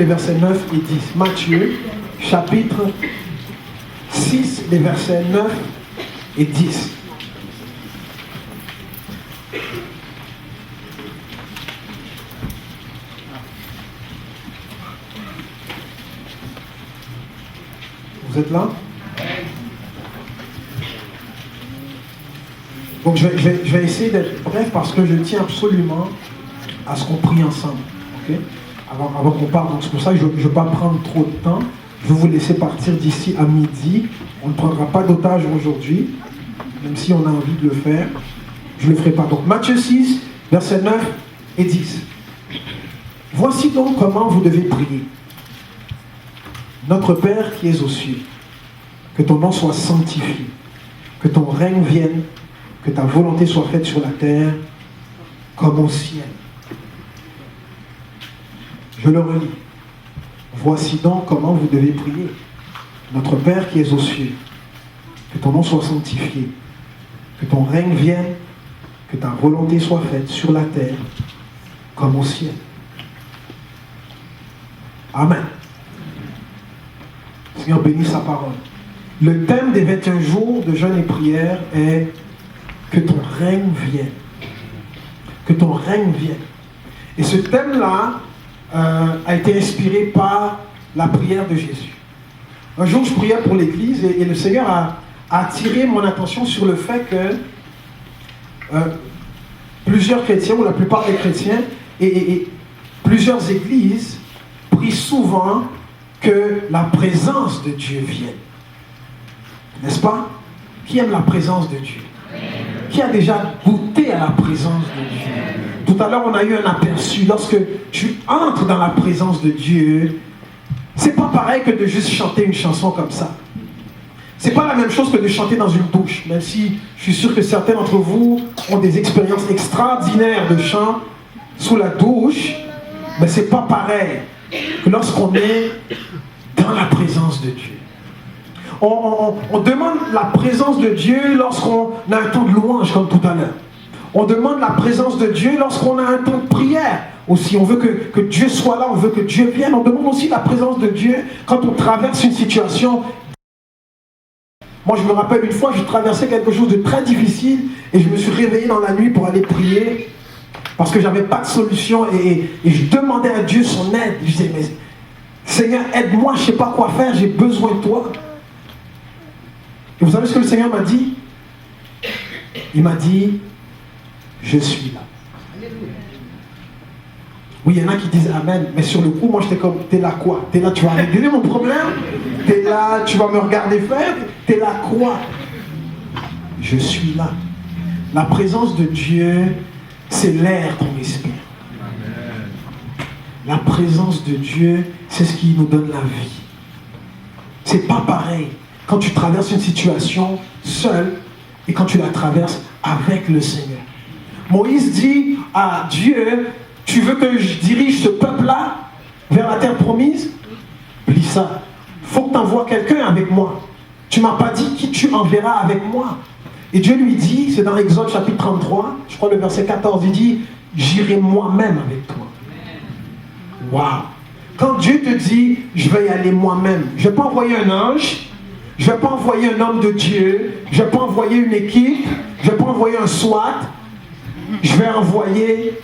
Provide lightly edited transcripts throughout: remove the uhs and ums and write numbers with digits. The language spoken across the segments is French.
les versets 9 et 10. Matthieu, chapitre 6, les versets 9 et 10. Vous êtes là? Donc je vais essayer d'être bref parce que je tiens absolument à ce qu'on prie ensemble. Okay? Avant qu'on parte, donc c'est pour ça que je ne veux pas prendre trop de temps. Je vais vous laisser partir d'ici à midi. On ne prendra pas d'otage aujourd'hui, même si on a envie de le faire. Je ne le ferai pas. Donc Matthieu 6, versets 9 et 10. Voici donc comment vous devez prier. Notre Père qui es aux cieux, que ton nom soit sanctifié, que ton règne vienne, que ta volonté soit faite sur la terre comme au ciel. Je le relis. Voici donc comment vous devez prier. Notre Père qui es aux cieux, que ton nom soit sanctifié, que ton règne vienne, que ta volonté soit faite sur la terre comme au ciel. Amen. Seigneur, bénis sa parole. Le thème des 21 jours de jeûne et prière est que ton règne vienne. Que ton règne vienne. Et ce thème-là a été inspiré par la prière de Jésus. Un jour, je priais pour l'église et le Seigneur a attiré mon attention sur le fait que plusieurs chrétiens, ou la plupart des chrétiens, et plusieurs églises prient souvent que la présence de Dieu vienne. N'est-ce pas? Qui aime la présence de Dieu? Qui a déjà goûté à la présence de Dieu? Tout à l'heure, on a eu un aperçu. Lorsque tu entres dans la présence de Dieu, c'est pas pareil que de juste chanter une chanson comme ça. C'est pas la même chose que de chanter dans une douche, même si je suis sûr que certains d'entre vous ont des expériences extraordinaires de chant sous la douche, mais c'est pas pareil que lorsqu'on est dans la présence de Dieu. On demande la présence de Dieu lorsqu'on a un temps de louange, comme tout à l'heure. On demande la présence de Dieu lorsqu'on a un temps de prière. Aussi, on veut que Dieu soit là, on veut que Dieu vienne. On demande aussi la présence de Dieu quand on traverse une situation. Moi, je me rappelle une fois, je traversais quelque chose de très difficile et je me suis réveillé dans la nuit pour aller prier parce que je n'avais pas de solution et je demandais à Dieu son aide. Je disais, mais Seigneur, aide-moi, je ne sais pas quoi faire, j'ai besoin de toi. Et vous savez ce que le Seigneur m'a dit? Il m'a dit, je suis là. Oui, il y en a qui disent Amen, mais sur le coup, moi j'étais comme, t'es là quoi? T'es là, tu vas régler mon problème? T'es là, tu vas me regarder faire? T'es là quoi? Je suis là. La présence de Dieu, c'est l'air qu'on respire. La présence de Dieu, c'est ce qui nous donne la vie. C'est pas pareil quand tu traverses une situation seul et quand tu la traverses avec le Seigneur. Moïse dit à Dieu, tu veux que je dirige ce peuple-là vers la terre promise? Plie ça. Il faut que tu envoies quelqu'un avec moi. Tu ne m'as pas dit qui tu enverras avec moi. Et Dieu lui dit, c'est dans Exode chapitre 33, je crois le verset 14, il dit, j'irai moi-même avec toi. Waouh! Quand Dieu te dit, je vais y aller moi-même, je ne vais pas envoyer un ange, je ne vais pas envoyer un homme de Dieu, je ne vais pas envoyer une équipe, je ne vais pas envoyer un SWAT, je vais envoyer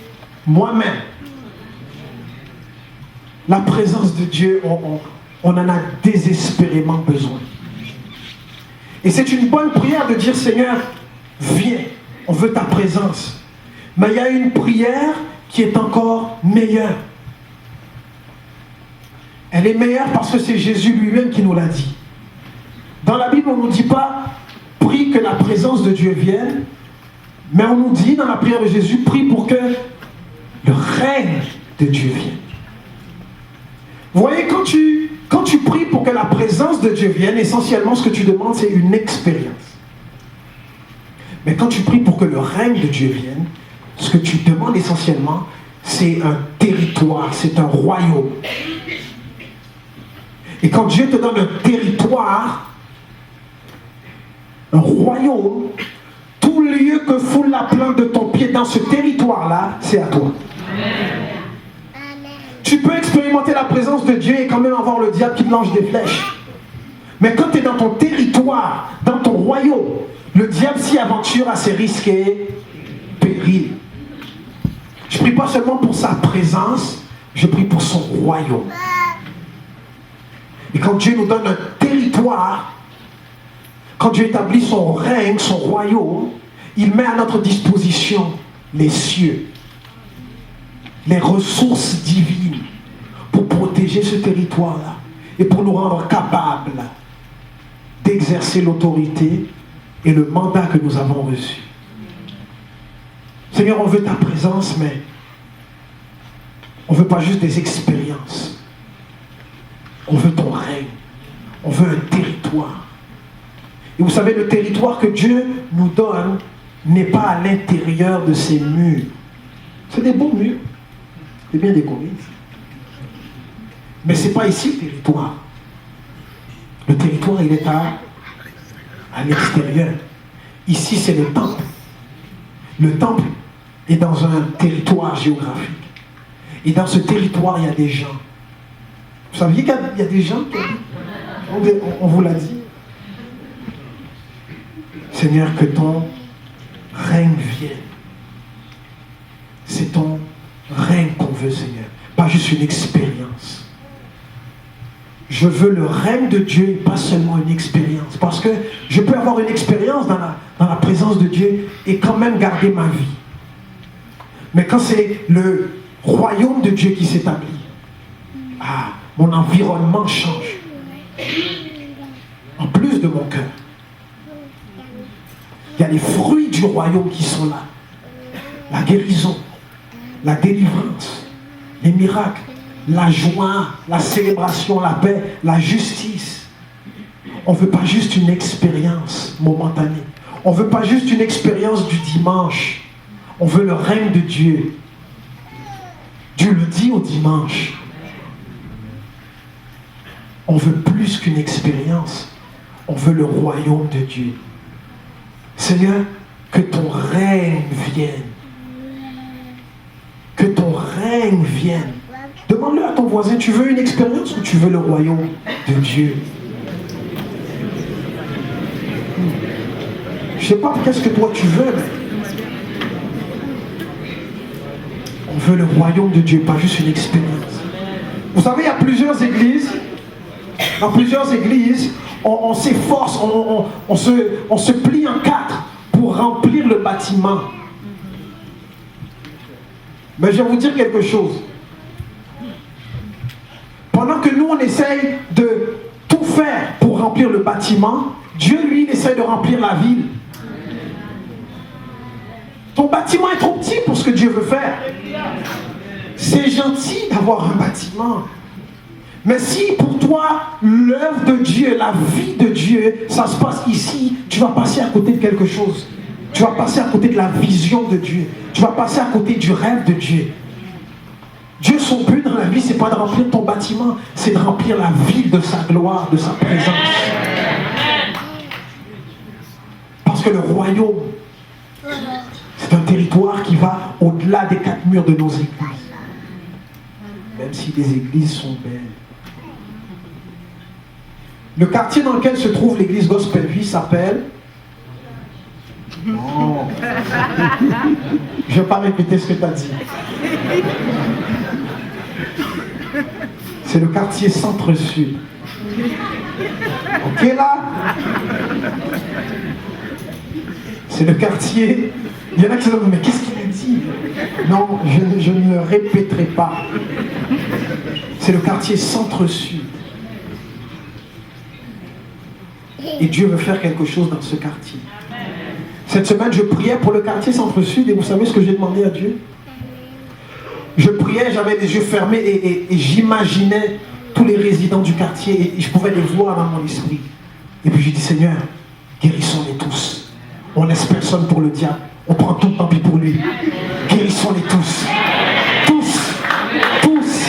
moi-même. La présence de Dieu, on en a désespérément besoin. Et c'est une bonne prière de dire, Seigneur, viens, on veut ta présence. Mais il y a une prière qui est encore meilleure. Elle est meilleure parce que c'est Jésus lui-même qui nous l'a dit. Dans la Bible, on ne nous dit pas, prie que la présence de Dieu vienne, mais on nous dit dans la prière de Jésus, prie pour que le règne de Dieu vienne. Vous voyez, quand tu pries pour que la présence de Dieu vienne, essentiellement ce que tu demandes, c'est une expérience. Mais quand tu pries pour que le règne de Dieu vienne, ce que tu demandes essentiellement, c'est un territoire, c'est un royaume. Et quand Dieu te donne un territoire, un royaume, tout lieu que foule la plante de ton pied dans ce territoire-là, c'est à toi. Amen. Tu peux expérimenter la présence de Dieu et quand même avoir le diable qui te lance des flèches. Mais quand tu es dans ton territoire, dans ton royaume, le diable s'y aventure à ses risques et périls. Je prie pas seulement pour sa présence, je prie pour son royaume. Et quand Dieu nous donne un territoire, quand Dieu établit son règne, son royaume, il met à notre disposition les cieux, les ressources divines pour protéger ce territoire-là et pour nous rendre capables d'exercer l'autorité et le mandat que nous avons reçu. Seigneur, on veut ta présence, mais on ne veut pas juste des expériences. On veut ton règne. On veut un territoire. Et vous savez, le territoire que Dieu nous donne n'est pas à l'intérieur de ces murs. C'est des beaux murs. C'est bien décoré. Mais ce n'est pas ici le territoire. Le territoire, il est à l'extérieur. Ici, c'est le temple. Le temple est dans un territoire géographique. Et dans ce territoire, il y a des gens. Vous saviez qu'il y a des gens qui on vous l'a dit. Seigneur, que ton règne vienne. C'est ton règne qu'on veut, Seigneur. Pas juste une expérience. Je veux le règne de Dieu et pas seulement une expérience. Parce que je peux avoir une expérience dans la présence de Dieu et quand même garder ma vie. Mais quand c'est le royaume de Dieu qui s'établit, mon environnement change. En plus de mon cœur. Il y a les fruits du royaume qui sont là. La guérison, la délivrance, les miracles, la joie, la célébration, la paix, la justice. On ne veut pas juste une expérience momentanée. On ne veut pas juste une expérience du dimanche. On veut le règne de Dieu. Du lundi au dimanche. On veut plus qu'une expérience. On veut le royaume de Dieu. Seigneur, que ton règne vienne. Que ton règne vienne. Demande-le à ton voisin, tu veux une expérience ou tu veux le royaume de Dieu? Je ne sais pas qu'est-ce que toi tu veux, mais on veut le royaume de Dieu, pas juste une expérience. Vous savez, il y a plusieurs églises. Dans plusieurs églises, on s'efforce, on se plie en quatre pour remplir le bâtiment. Mais je vais vous dire quelque chose. Pendant que nous, on essaye de tout faire pour remplir le bâtiment, Dieu, lui, il essaye de remplir la ville. Ton bâtiment est trop petit pour ce que Dieu veut faire. C'est gentil d'avoir un bâtiment. Mais si pour toi, l'œuvre de Dieu, la vie de Dieu, ça se passe ici, tu vas passer à côté de quelque chose. Tu vas passer à côté de la vision de Dieu. Tu vas passer à côté du rêve de Dieu. Dieu, son but dans la vie, c'est pas de remplir ton bâtiment, c'est de remplir la ville de sa gloire, de sa présence. Parce que le royaume, c'est un territoire qui va au-delà des 4 murs de nos églises. Même si les églises sont belles. Le quartier dans lequel se trouve l'église Gospel Vie s'appelle... Non. Je ne vais pas répéter ce que tu as dit. C'est le quartier Centre-Sud. Ok là? C'est le quartier... Il y en a qui se disent, mais qu'est-ce qu'il a dit? Non, je ne le répéterai pas. C'est le quartier Centre-Sud. Et Dieu veut faire quelque chose dans ce quartier. Cette semaine, je priais pour le quartier Centre-Sud et vous savez ce que j'ai demandé à Dieu? Je priais, j'avais les yeux fermés et j'imaginais tous les résidents du quartier et je pouvais les voir dans mon esprit. Et puis j'ai dit, Seigneur, guérissons-les tous. On laisse personne pour le diable. On prend tout, tant pis pour lui. Guérissons-les tous. Tous. Tous.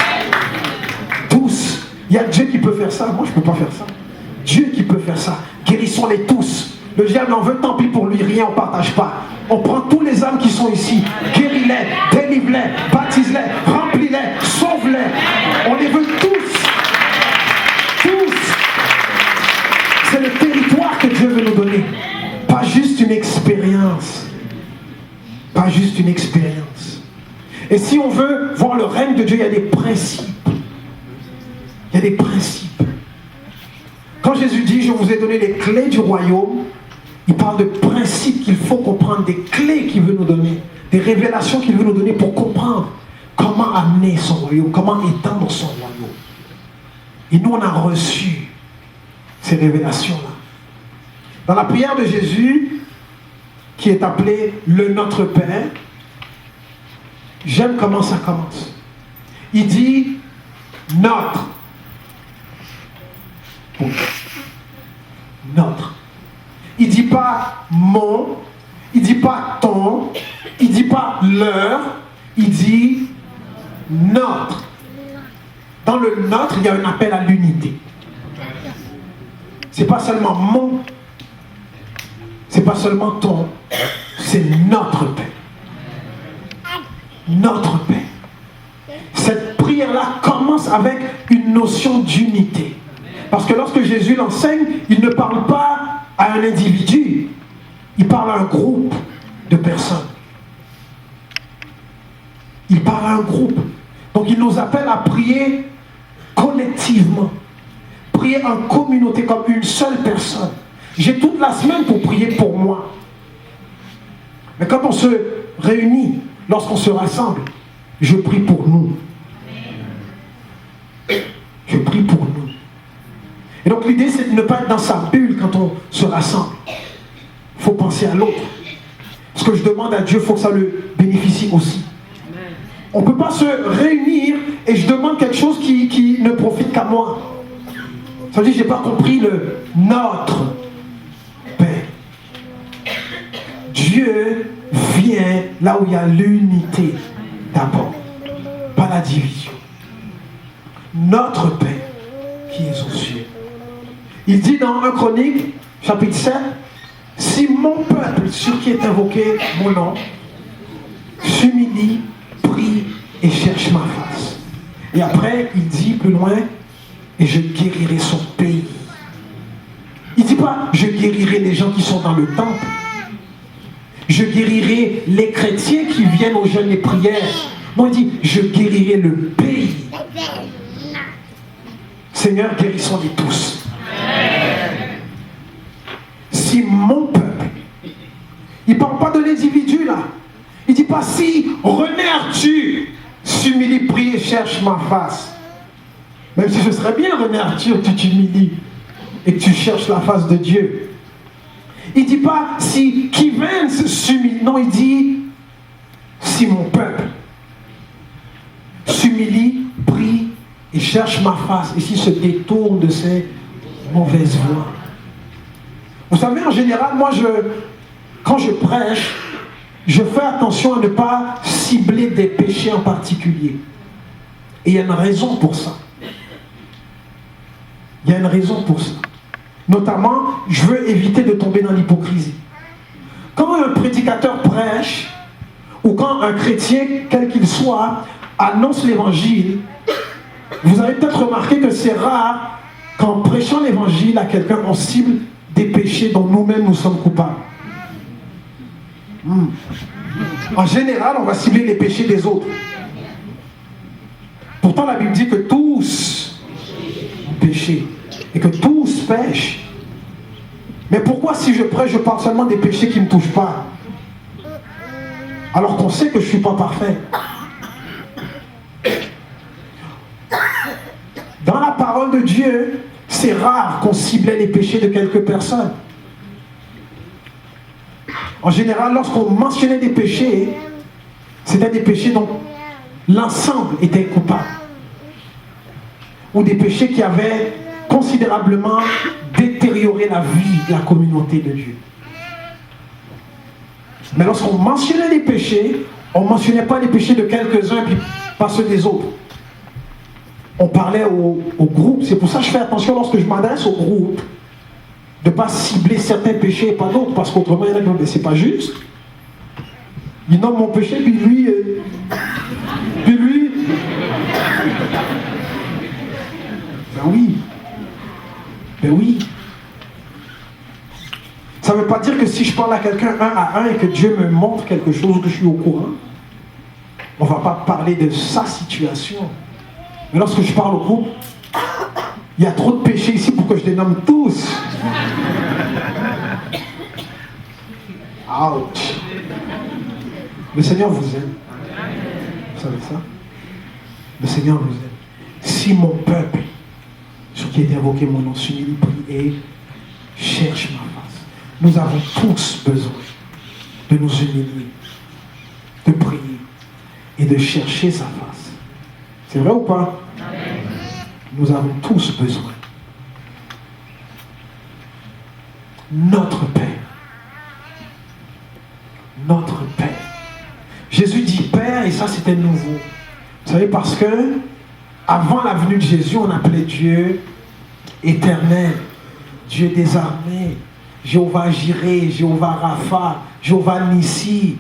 Tous. Il y a Dieu qui peut faire ça. Moi, je ne peux pas faire ça. Dieu qui peut faire ça. Guérissons-les tous. Le diable en veut, tant pis pour lui, rien, on ne partage pas. On prend tous les âmes qui sont ici, guéris-les, délivre-les, baptise-les, remplis Remplis-les, sauve-les. On les veut tous. Tous. C'est le territoire que Dieu veut nous donner. Pas juste une expérience. Pas juste une expérience. Et si on veut voir le règne de Dieu, il y a des principes. Il y a des principes. Quand Jésus dit, je vous ai donné les clés du royaume, il parle de principes qu'il faut comprendre, des clés qu'il veut nous donner, des révélations qu'il veut nous donner pour comprendre comment amener son royaume, comment étendre son royaume. Et nous, on a reçu ces révélations-là. Dans la prière de Jésus, qui est appelée le Notre Père, j'aime comment ça commence. Il dit notre. Notre. Il ne dit pas mon, il ne dit pas ton, il ne dit pas leur, il dit notre. Dans le notre, il y a un appel à l'unité. Ce n'est pas seulement mon, c'est pas seulement ton, c'est notre Père. Notre Père. Cette prière-là commence avec une notion d'unité. Parce que lorsque Jésus l'enseigne, il ne parle pas à un individu, il parle à un groupe de personnes. Il parle à un groupe. Donc il nous appelle à prier collectivement, prier en communauté comme une seule personne. J'ai toute la semaine pour prier pour moi. Mais quand on se réunit, lorsqu'on se rassemble, je prie pour nous. Je prie pour nous. Et donc l'idée, c'est de ne pas être dans sa bulle quand on se rassemble. Il faut penser à l'autre. Ce que je demande à Dieu, il faut que ça le bénéficie aussi. On ne peut pas se réunir et je demande quelque chose qui ne profite qu'à moi. Ça veut dire que je n'ai pas compris le notre Père. Dieu vient là où il y a l'unité d'abord, pas la division. Notre Père qui est aux cieux. Il dit dans 1 Chronique, chapitre 7, si mon peuple, sur qui est invoqué mon nom, s'humilie, prie et cherche ma face. Et après, il dit plus loin, et je guérirai son pays. Il ne dit pas, je guérirai les gens qui sont dans le temple. Je guérirai les chrétiens qui viennent aux jeûnes et prières. Non, il dit, je guérirai le pays. Seigneur, guérissons-les tous. Si mon peuple, il ne parle pas de l'individu là. Il ne dit pas si René Arthur s'humilie, prie et cherche ma face. Même si ce serait bien, René Arthur, tu t'humilies et que tu cherches la face de Dieu. Il ne dit pas si Kevin s'humilie. Non, il dit si mon peuple s'humilie, prie et cherche ma face et s'il se détourne de ses mauvaises voies. Vous savez, en général, moi, quand je prêche, je fais attention à ne pas cibler des péchés en particulier. Et il y a une raison pour ça. Il y a une raison pour ça. Notamment, je veux éviter de tomber dans l'hypocrisie. Quand un prédicateur prêche, ou quand un chrétien, quel qu'il soit, annonce l'évangile, vous avez peut-être remarqué que c'est rare qu'en prêchant l'évangile à quelqu'un, on cible des péchés dont nous-mêmes nous sommes coupables. En général, on va cibler les péchés des autres. Pourtant, la Bible dit que tous ont péché et que tous pêchent. Mais pourquoi si je prêche, je parle seulement des péchés qui ne me touchent pas? Alors qu'on sait que je ne suis pas parfait. Dans la parole de Dieu, c'est rare qu'on ciblait les péchés de quelques personnes. En général, lorsqu'on mentionnait des péchés, c'était des péchés dont l'ensemble était coupable. Ou des péchés qui avaient considérablement détérioré la vie de la communauté de Dieu. Mais lorsqu'on mentionnait des péchés, on ne mentionnait pas les péchés de quelques-uns puis pas ceux des autres. On parlait au groupe. C'est pour ça que je fais attention lorsque je m'adresse au groupe de ne pas cibler certains péchés et pas d'autres, parce qu'autrement il y en a qui vont dire c'est pas juste. Il nomme mon péché, puis lui Ben oui. Ben oui. Ça ne veut pas dire que si je parle à quelqu'un un à un et que Dieu me montre quelque chose, que je suis au courant, on ne va pas parler de sa situation. Mais lorsque je parle au groupe, il y a trop de péchés ici pour que je les nomme tous. Ouch. Le Seigneur vous aime. Vous savez ça? Le Seigneur vous aime. Si mon peuple, sur qui est invoqué mon nom, s'unit, prie et cherche ma face. Nous avons tous besoin de nous humilier, de prier et de chercher sa face. C'est vrai ou pas? Amen. Nous avons tous besoin. Notre Père. Notre Père. Jésus dit Père, et ça c'était nouveau. Vous savez, parce que avant la venue de Jésus, on appelait Dieu Éternel, Dieu des armées, Jéhovah Jireh, Jéhovah Rapha, Jéhovah Nissi.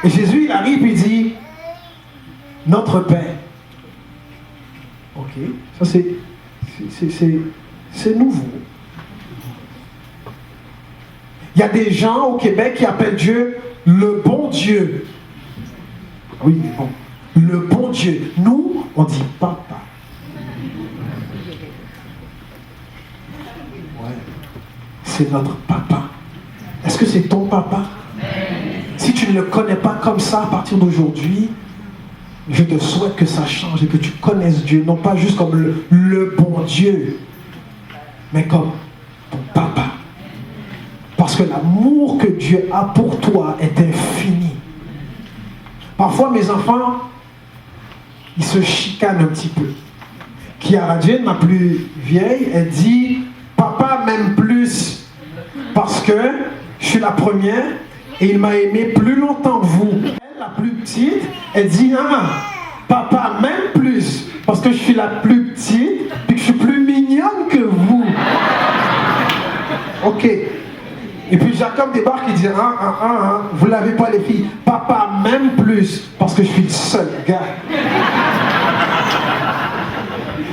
Et Jésus, il arrive et dit Notre Père. Ok, ça c'est nouveau. Il y a des gens au Québec qui appellent Dieu le bon Dieu. Oui, mais bon. Le bon Dieu. Nous, on dit papa. Ouais. C'est notre papa. Est-ce que c'est ton papa? Si tu ne le connais pas comme ça à partir d'aujourd'hui, je te souhaite que ça change et que tu connaisses Dieu, non pas juste comme le bon Dieu, mais comme ton papa. Parce que l'amour que Dieu a pour toi est infini. Parfois, mes enfants, ils se chicanent un petit peu. Kiara Jane, ma plus vieille, elle dit « Papa m'aime plus parce que je suis la première et il m'a aimé plus longtemps que vous. » Elle, la plus petite, elle dit « Ah, papa m'aime plus parce que je suis la plus petite et que je suis plus mignonne que vous. » Ok. Et puis Jacob débarque et dit vous l'avez pas les filles. Papa m'aime plus parce que je suis le seul gars.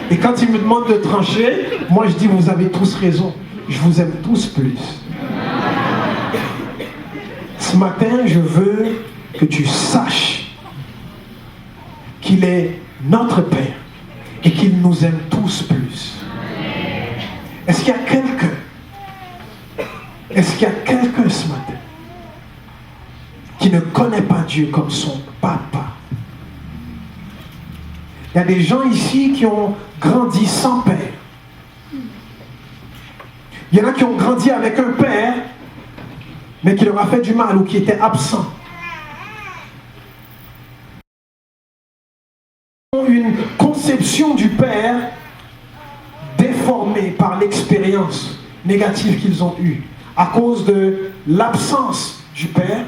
Et quand il me demande de trancher, moi je dis vous avez tous raison. Je vous aime tous plus. Ce matin, je veux que tu saches qu'il est notre Père et qu'il nous aime tous plus. Est-ce qu'il y a quelqu'un? Est-ce qu'il y a quelqu'un ce matin qui ne connaît pas Dieu comme son papa? Il y a des gens ici qui ont grandi sans père. Il y en a qui ont grandi avec un père, mais qui leur a fait du mal ou qui était absent. Ils ont une conception du père déformée par l'expérience négative qu'ils ont eue, à cause de l'absence du Père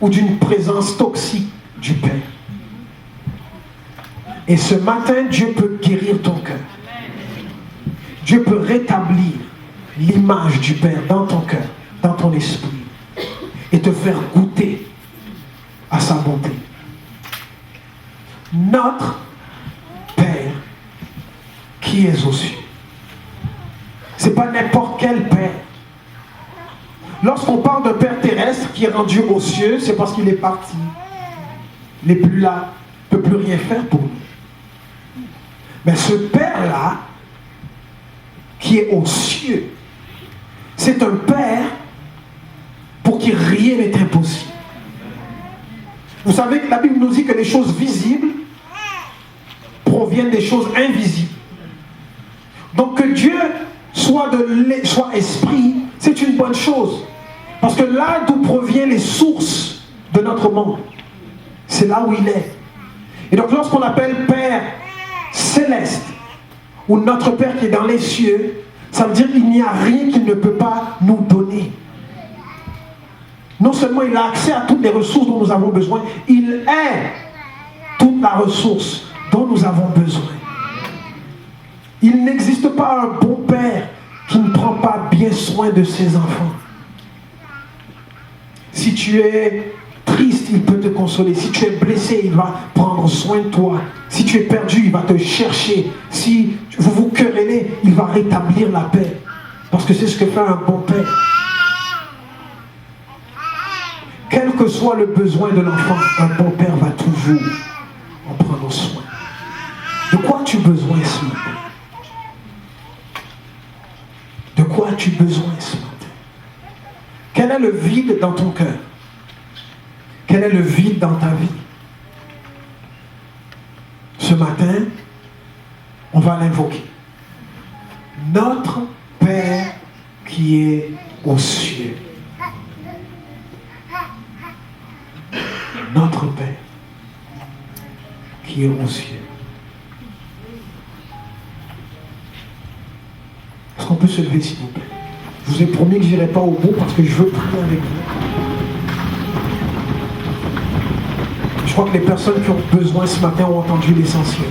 ou d'une présence toxique du Père. Et ce matin, Dieu peut guérir ton cœur. Dieu peut rétablir l'image du Père dans ton cœur, dans ton esprit, et te faire goûter à sa bonté. Notre Père qui est aux cieux. Ce n'est pas n'importe quel Père. Lorsqu'on parle d'un Père terrestre qui est rendu aux cieux, c'est parce qu'il est parti. Il n'est plus là, il ne peut plus rien faire pour nous. Mais ce Père-là, qui est aux cieux, c'est un Père pour qui rien n'est impossible. Vous savez que la Bible nous dit que les choses visibles proviennent des choses invisibles. Donc que Dieu soit esprit, c'est une bonne chose. Parce que là d'où proviennent les sources de notre monde, c'est là où il est. Et donc lorsqu'on appelle Père céleste, ou notre Père qui est dans les cieux, ça veut dire qu'il n'y a rien qu'il ne peut pas nous donner. Non seulement il a accès à toutes les ressources dont nous avons besoin, il est toute la ressource dont nous avons besoin. Il n'existe pas un bon père qui ne prend pas bien soin de ses enfants. Si tu es triste triste, il peut te consoler. Si tu es blessé, il va prendre soin de toi. Si tu es perdu, il va te chercher. Si vous vous querellez, il va rétablir la paix. Parce que c'est ce que fait un bon père. Quel que soit le besoin de l'enfant, un bon père va toujours en prendre soin. De quoi as-tu besoin ce matin? De quoi as-tu besoin ce matin? Quel est le vide dans ton cœur? Quel est le vide dans ta vie? Ce matin, on va l'invoquer. Notre Père qui est aux cieux. Notre Père qui est aux cieux. Est-ce qu'on peut se lever s'il vous plaît? Je vous ai promis que je n'irai pas au bout parce que je veux prier avec vous. Je crois que les personnes qui ont besoin ce matin ont entendu l'essentiel.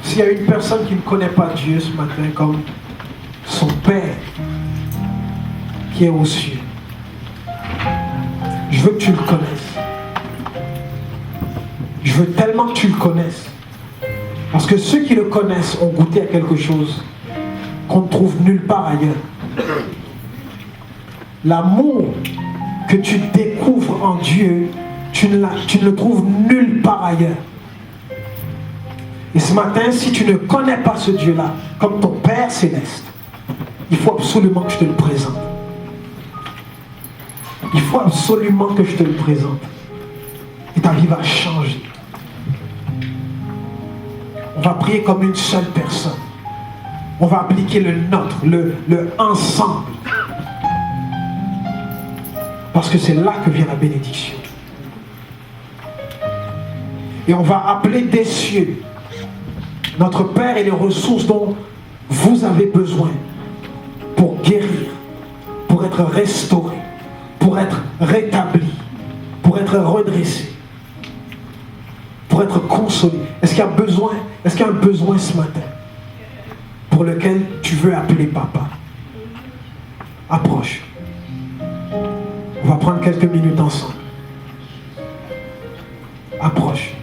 S'il y a une personne qui ne connaît pas Dieu ce matin comme son Père qui est aux cieux, je veux que tu le connaisses. Je veux tellement que tu le connaisses. Parce que ceux qui le connaissent ont goûté à quelque chose qu'on ne trouve nulle part ailleurs. L'amour que tu découvres en Dieu, tu ne le trouves nulle part ailleurs. Et ce matin, si tu ne connais pas ce Dieu-là, comme ton Père céleste, il faut absolument que je te le présente. Il faut absolument que je te le présente. Et ta vie va changer. On va prier comme une seule personne. On va appliquer le nôtre, le ensemble. Parce que c'est là que vient la bénédiction. Et on va appeler des cieux notre Père et les ressources dont vous avez besoin pour guérir, pour être restauré, pour être rétabli, pour être redressé, pour être consolé. Est-ce qu'il y a besoin, est-ce qu'il y a un besoin ce matin pour lequel tu veux appeler papa? Approche. On va prendre quelques minutes ensemble. Approche.